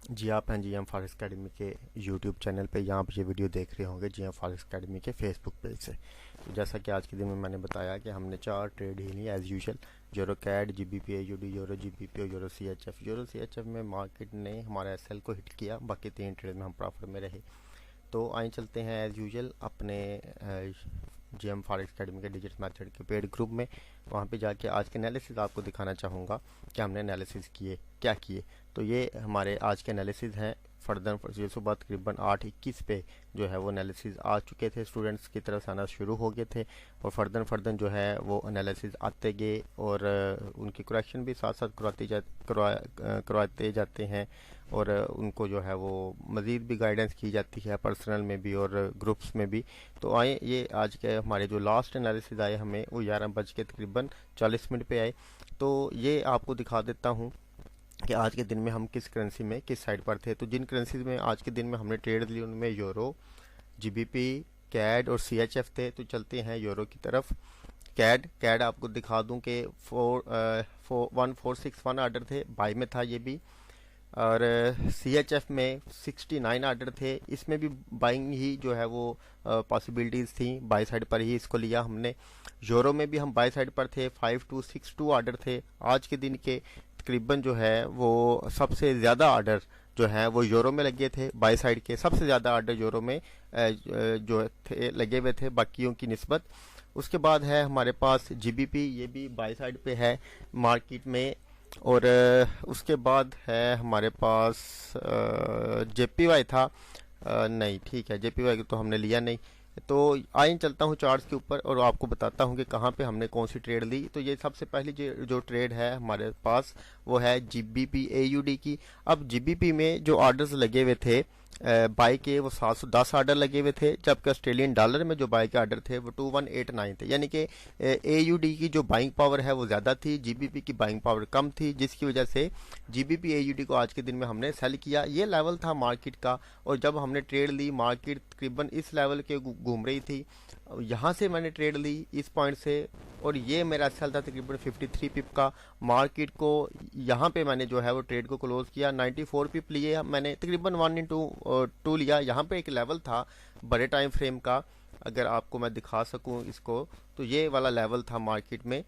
जी आप हैं GM forex academy के यूट्यूब चैनल पे, यहाँ आप ये वीडियो देख रहे होंगे GM फॉरेक्स एकेडमी के फेसबुक पेज से। तो जैसा कि आज के दिन में मैंने बताया कि हमने 4 ट्रेड ही ली as usual. Euro CAD, GBP AUD, euro GBP और यूरो CHF। यूरो CHF में मार्केट ने हमारा SL को हिट किया, बाकी 3 ट्रेड में हम प्रॉफिट में रहे। तो आइए चलते हैं एज़ यूजुअल अपने GM फॉरेक्स एकेडमी के डिजिट मेथड के पेड ग्रुप में। वहाँ पे जाके आज के एनालिसिस आपको दिखाना चाहूँगा कि हमने एनालिसिस क्या किए। तो ये हमारे आज के एनालिसिस हैं। फर्दर ये सुबह तकरीबन 8:21 पे जो है वो एनालिसिस आ चुके थे, स्टूडेंट्स की तरफ से आना शुरू हो गए थे और फर्दर जो है वो एनालिसिस आते गए और उनकी करेक्शन भी साथ साथ करवाते जाते हैं और उनको जो है वो मज़ीद भी गाइडेंस की जाती है पर्सनल में भी और ग्रुप्स में भी। तो आए ये आज के हमारे जो लास्ट एनालिसिस आए हमें वो 11:40 पे आए। तो ये आपको दिखा देता हूँ कि आज के दिन में हम किस करेंसी में किस साइड पर थे। तो जिन करेंसीज में आज के दिन में हमने ट्रेड ली उनमें यूरो, GBP, कैड और CHF थे। तो चलते हैं यूरो की तरफ। कैड आपको दिखा दूं कि 1461 आर्डर थे, बाई में था ये भी। और CHF में 69 आर्डर थे, इसमें भी बाइंग ही जो है वो पॉसिबिलिटीज़ थी, बाई साइड पर ही इसको लिया हमने। यूरो में भी हम बाई साइड पर थे, 5262 आर्डर थे आज के दिन के। तकरीबन जो है वो सबसे ज़्यादा आर्डर जो है वो यूरो में लगे थे, बाई साइड के सबसे ज़्यादा आर्डर यूरो में जो थे लगे हुए थे बाकियों की निस्बत। उसके बाद है हमारे पास GBP, ये भी बाई साइड पे है मार्केट में। और उसके बाद है हमारे पास JPY था। नहीं ठीक है, JPY तो हमने लिया नहीं। तो आइए चलता हूँ चार्ट्स के ऊपर और आपको बताता हूँ कि कहाँ पे हमने कौन सी ट्रेड ली। तो ये सबसे पहली जो ट्रेड है हमारे पास वो है GBP AUD की। अब GBP में जो ऑर्डर्स लगे हुए थे बाई के वो 710 आर्डर लगे हुए थे, जबकि ऑस्ट्रेलियन डॉलर में जो बाई के आर्डर थे वो 2189 थे। यानी कि AUD की जो बाइंग पावर है वो ज़्यादा थी, GBP की बाइंग पावर कम थी, जिसकी वजह से GBP AUD को आज के दिन में हमने सेल किया। ये लेवल था मार्केट का और जब हमने ट्रेड ली मार्केट तकरीबन इस लेवल के घूम रही थी। यहाँ से मैंने ट्रेड ली इस पॉइंट से और ये मेरा सेल था तकरीबन 53 पिप का। मार्केट को यहाँ पे मैंने जो है वो ट्रेड को क्लोज किया, 94 पिप लिए मैंने, तकरीबन 1/2 लिया। यहाँ पे एक लेवल था बड़े टाइम फ्रेम का, अगर आपको मैं दिखा सकूँ इसको, तो ये वाला लेवल था मार्केट में।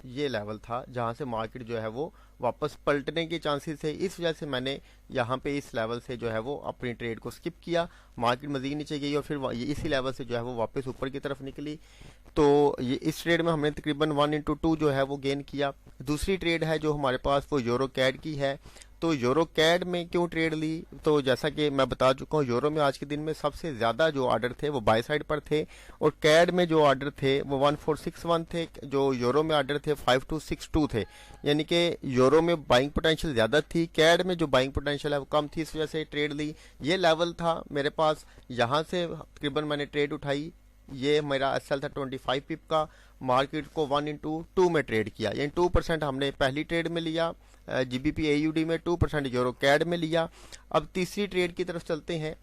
ये लेवल था जहाँ से मार्केट जो है वो वापस पलटने के चांसेस थे। इस वजह से मैंने यहाँ पे इस लेवल से जो है वो अपनी ट्रेड को स्किप किया। मार्केट मज़ीद नीचे गई और फिर ये इसी लेवल से जो है वो वापस ऊपर की तरफ निकली। तो ये इस ट्रेड में हमने तकरीबन 1/2 जो है वो गेन किया। दूसरी ट्रेड है जो हमारे पास वो यूरो कैड की है। तो यूरो कैड में क्यों ट्रेड ली, तो जैसा कि मैं बता चुका हूँ यूरो में आज के दिन में सबसे ज़्यादा जो ऑर्डर थे वो बाय साइड पर थे और कैड में जो ऑर्डर थे वो 1461 थे, जो यूरो में ऑर्डर थे 5262 थे। यानी कि यूरो में बाइंग पोटेंशियल ज़्यादा थी, कैड में जो बाइंग पोटेंशियल है वो कम थी, इस वजह से ट्रेड ली। ये लेवल था मेरे पास, यहाँ से तकरीबन मैंने ट्रेड उठाई। ये मेरा SL था 25 पिप का। मार्केट को 1/2 में ट्रेड किया, यानी 2% हमने पहली ट्रेड में लिया GBP AUD में, 2% यूरो कैड में लिया। अब तीसरी ट्रेड की तरफ चलते हैं,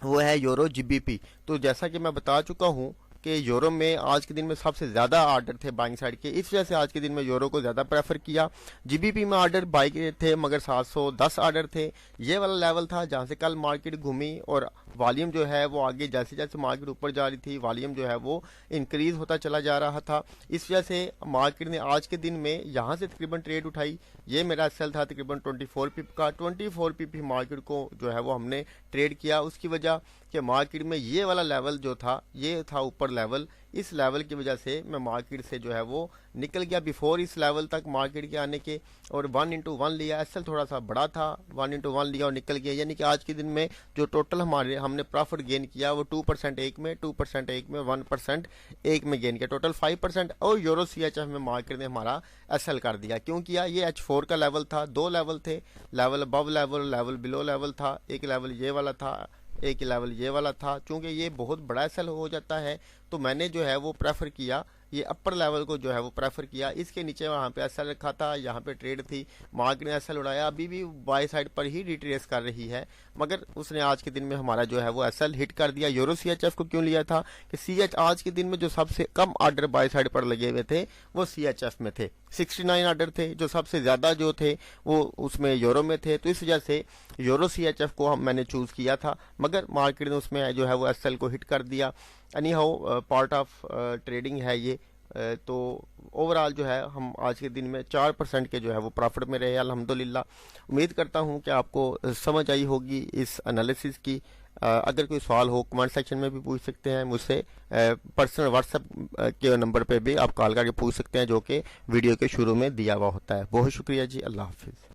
वो है यूरो GBP। तो जैसा कि मैं बता चुका हूँ कि यूरो में आज के दिन में सबसे ज़्यादा आर्डर थे बाइंग साइड के, इस वजह से आज के दिन में यूरो को ज़्यादा प्रेफर किया। GBP में आर्डर बाई के थे मगर 710 आर्डर थे। ये वाला लेवल था जहाँ से कल मार्केट घूमी और वॉल्यूम जो है वो आगे जैसे जैसे मार्केट ऊपर जा रही थी वॉल्यूम जो है वो इंक्रीज होता चला जा रहा था। इस वजह से मार्केट ने आज के दिन में यहाँ से तकरीबन ट्रेड उठाई। ये मेरा सेल था तकरीबन 24 पिप का। 24 पिप ही मार्केट को जो है वो हमने ट्रेड किया। उसकी वजह कि मार्केट में ये वाला लेवल जो था ये था ऊपर लेवल, इस लेवल की वजह से मैं मार्केट से जो है वो निकल गया बिफोर इस लेवल तक मार्केट के आने के, और 1/1 लिया। SL थोड़ा सा बड़ा था, 1/1 लिया और निकल गया। यानी कि आज के दिन में जो टोटल हमने प्रॉफिट गेन किया वो 2% एक में, 2% एक में, 1% एक में गेन किया, टोटल 5%। और यूरो CHF में मार्केट ने हमारा SL कर दिया। क्यों किया, ये H4 का लेवल था, 2 लेवल थे, level above level, level below level था। एक लेवल ये वाला था, एक लेवल ये वाला था। चूंकि ये बहुत बड़ा SL हो जाता है तो मैंने जो है वो प्रेफर किया ये अपर लेवल को जो है वो प्रेफर किया। इसके नीचे वहाँ पे एसएल रखा था, यहाँ पे ट्रेड थी, मार्केट ने एसएल उड़ाया, अभी भी बाय साइड पर ही रिट्रेस कर रही है, मगर उसने आज के दिन में हमारा जो है वो एसएल हिट कर दिया। यूरो सीएचएफ को क्यों लिया था कि सीएच आज के दिन में जो सबसे कम ऑर्डर बाय साइड पर लगे हुए थे वो सीएचएफ में थे, 69 ऑर्डर थे, जो सबसे ज्यादा जो थे वो उसमें यूरो में थे, तो इस वजह से यूरो सीएचएफ को मैंने चूज किया था, मगर मार्केट ने उसमें जो है वो एसएल को हिट कर दिया। Any how part of trading है ये। तो ओवरऑल जो है हम आज के दिन में 4% के जो है वो प्रॉफिट में रहे अल्हम्दुलिल्लाह। उम्मीद करता हूँ कि आपको समझ आई होगी इस एनालिसिस की। अगर कोई सवाल हो कमेंट सेक्शन में भी पूछ सकते हैं मुझसे, पर्सनल व्हाट्सएप के नंबर पे भी आप कॉल करके पूछ सकते हैं, जो कि वीडियो के शुरू में दिया हुआ होता है। बहुत शुक्रिया जी, अल्लाह हाफिज़।